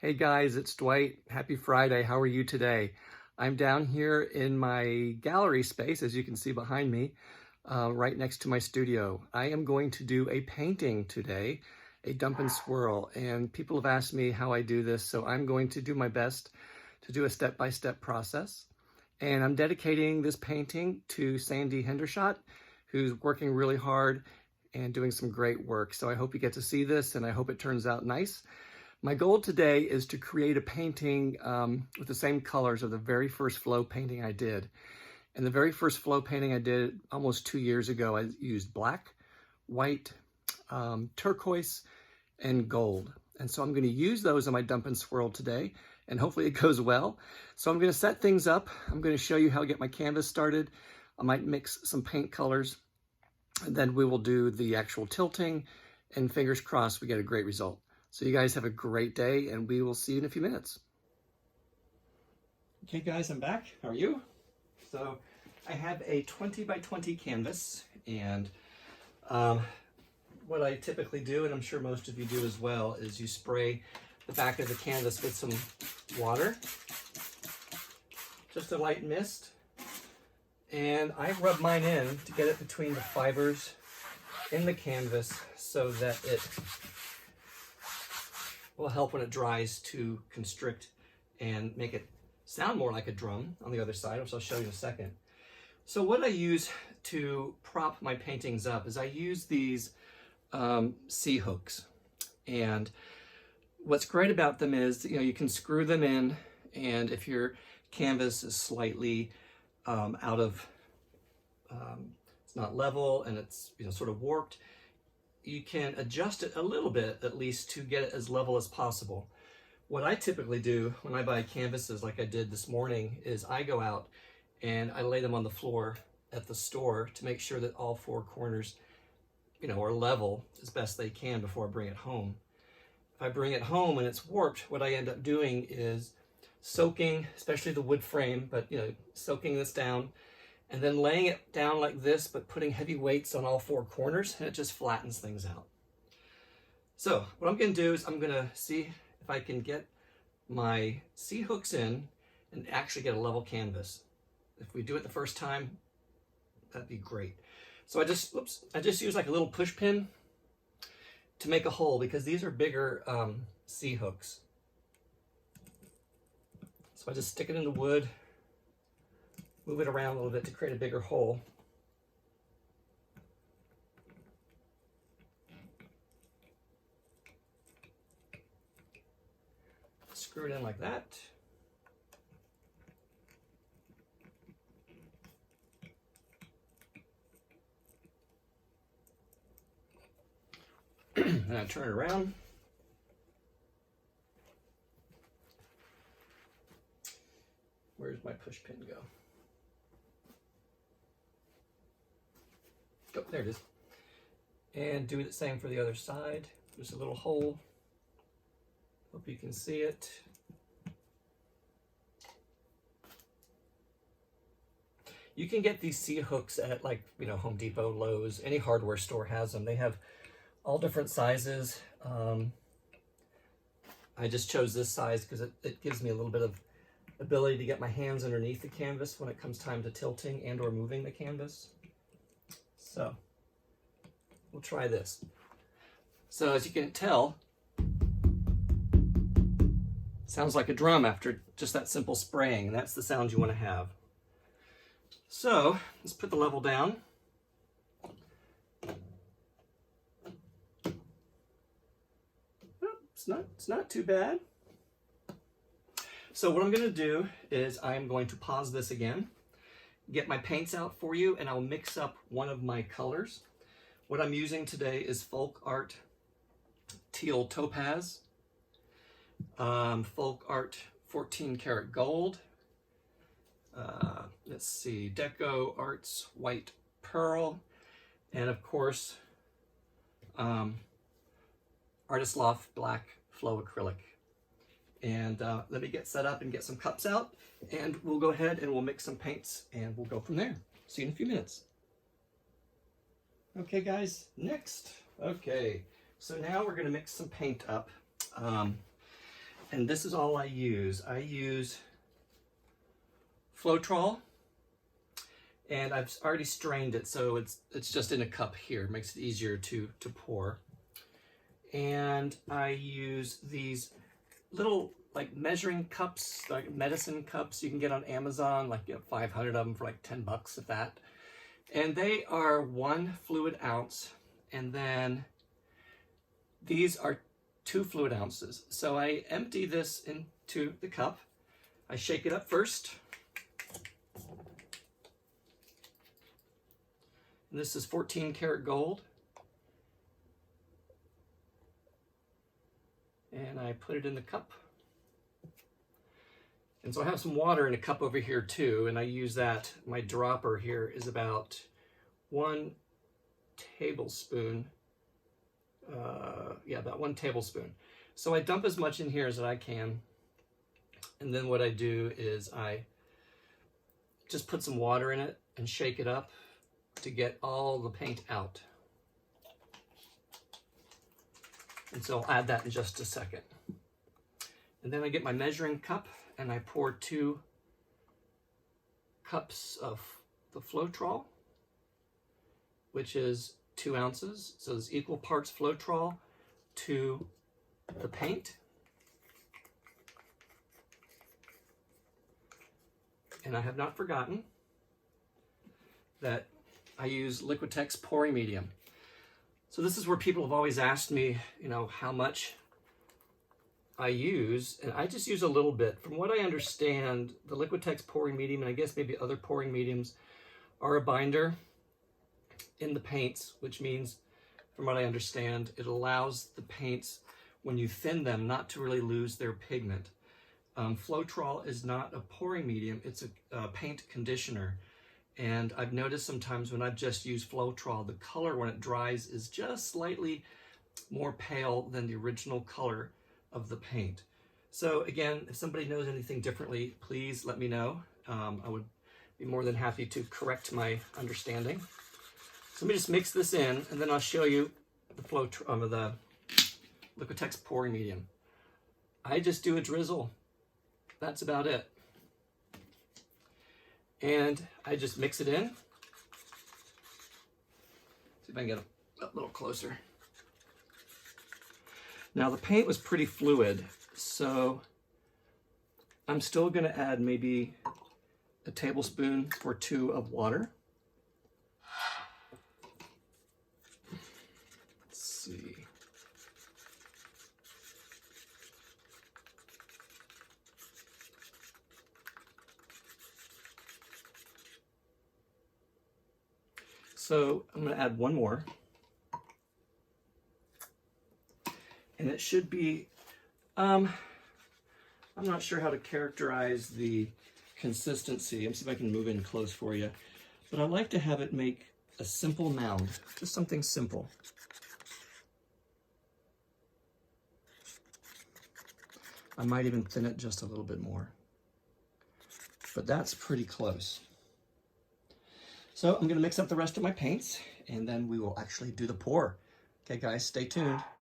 Hey guys, it's Dwight. Happy Friday. How are you today? I'm down here in my gallery space, as you can see behind me, right next to my studio. I am going to do a painting today, a dump and swirl, and people have asked me how I do this, so I'm going to do my best to do a step-by-step process. And I'm dedicating this painting to Sandy Hendershot, who's working really hard and doing some great work. So I hope you get to see this, and I hope it turns out nice. My goal today is to create a painting with the same colors of the very first flow painting I did. And the very first flow painting I did almost 2 years ago, I used black, white, turquoise, and gold. And so I'm going to use those in my dump and swirl today, and hopefully it goes well. So I'm going to set things up. I'm going to show you how to get my canvas started. I might mix some paint colors, and then we will do the actual tilting, and fingers crossed we get a great result. So you guys have a great day, and we will see you in a few minutes. Okay guys, I'm back. How are you? So I have a 20 by 20 canvas, and what I typically do, and I'm sure most of you do as well, is you spray the back of the canvas with some water, just a light mist, and I rub mine in to get it between the fibers in the canvas so that it will help when it dries to constrict and make it sound more like a drum on the other side, which I'll show you in a second. So what I use to prop my paintings up is I use these C hooks, and what's great about them is, you can screw them in, and if your canvas is slightly out of, it's not level and it's sort of warped, you can adjust it a little bit, at least, to get it as level as possible. What I typically do when I buy canvases like I did this morning is I go out and I lay them on the floor at the store to make sure that all four corners, are level as best they can before I bring it home. If I bring it home and it's warped, what I end up doing is soaking, especially the wood frame, but soaking this down, and then laying it down like this, but putting heavy weights on all four corners, and it just flattens things out. So what I'm going to do is I'm going to see if I can get my C hooks in and actually get a level canvas. If we do it the first time, that'd be great. So I just use like a little push pin to make a hole, because these are bigger C hooks. So I just stick it in the wood, move it around a little bit to create a bigger hole. Screw it in like that. And I turn it around. Where's my push pin go? Oh, there it is. And do the same for the other side. There's a little hole. Hope you can see it. You can get these C hooks at Home Depot, Lowe's, any hardware store has them. They have all different sizes. I just chose this size because it gives me a little bit of ability to get my hands underneath the canvas when it comes time to tilting and or moving the canvas. So we'll try this. So as you can tell, it sounds like a drum after just that simple spraying, and that's the sound you want to have. So let's put the level down. It's not too bad. So what I'm going to do is I'm going to pause this again, get my paints out for you, and I'll mix up one of my colors. What I'm using today is Folk Art Teal Topaz, Folk Art 14 Karat Gold, let's see, DecoArts White Pearl, and of course Artist Loft Black Flow Acrylic. And let me get set up and get some cups out, and we'll go ahead and we'll mix some paints and we'll go from there. See you in a few minutes. Okay guys, next. Okay, so now we're gonna mix some paint up. and this is all I use. I use Floetrol, and I've already strained it, so it's just in a cup here. It makes it easier to pour. And I use these little like measuring cups, like medicine cups you can get on Amazon, like 500 of them for like 10 bucks if that. And they are 1 fluid ounce, and then these are 2 fluid ounces. So I empty this into the cup. I shake it up first. And this is 14 karat gold. And I put it in the cup. And so I have some water in a cup over here too, and I use that. My dropper here is about 1 tablespoon. About 1 tablespoon. So I dump as much in here as I can. And then what I do is I just put some water in it and shake it up to get all the paint out. And so I'll add that in just a second. And then I get my measuring cup and I pour 2 cups of the Floetrol, which is 2 ounces. So there's equal parts Floetrol to the paint. And I have not forgotten that I use Liquitex pouring medium. So this is where people have always asked me, how much I use, and I just use a little bit. From what I understand, the Liquitex pouring medium, and I guess maybe other pouring mediums, are a binder in the paints, which means, from what I understand, it allows the paints, when you thin them, not to really lose their pigment. Floetrol is not a pouring medium, it's a paint conditioner. And I've noticed sometimes when I've just used Floetrol, the color when it dries is just slightly more pale than the original color of the paint. So again, if somebody knows anything differently, please let me know. I would be more than happy to correct my understanding. So let me just mix this in, and then I'll show you the the Liquitex pouring medium. I just do a drizzle. That's about it. And I just mix it in. See if I can get a little closer. Now the paint was pretty fluid, so I'm still going to add maybe a tablespoon or 2 of water. Let's see. So I'm going to add 1 more. And it should be, I'm not sure how to characterize the consistency. Let me see if I can move in close for you. But I like to have it make a simple mound, just something simple. I might even thin it just a little bit more. But that's pretty close. So I'm going to mix up the rest of my paints, and then we will actually do the pour. Okay, guys, stay tuned.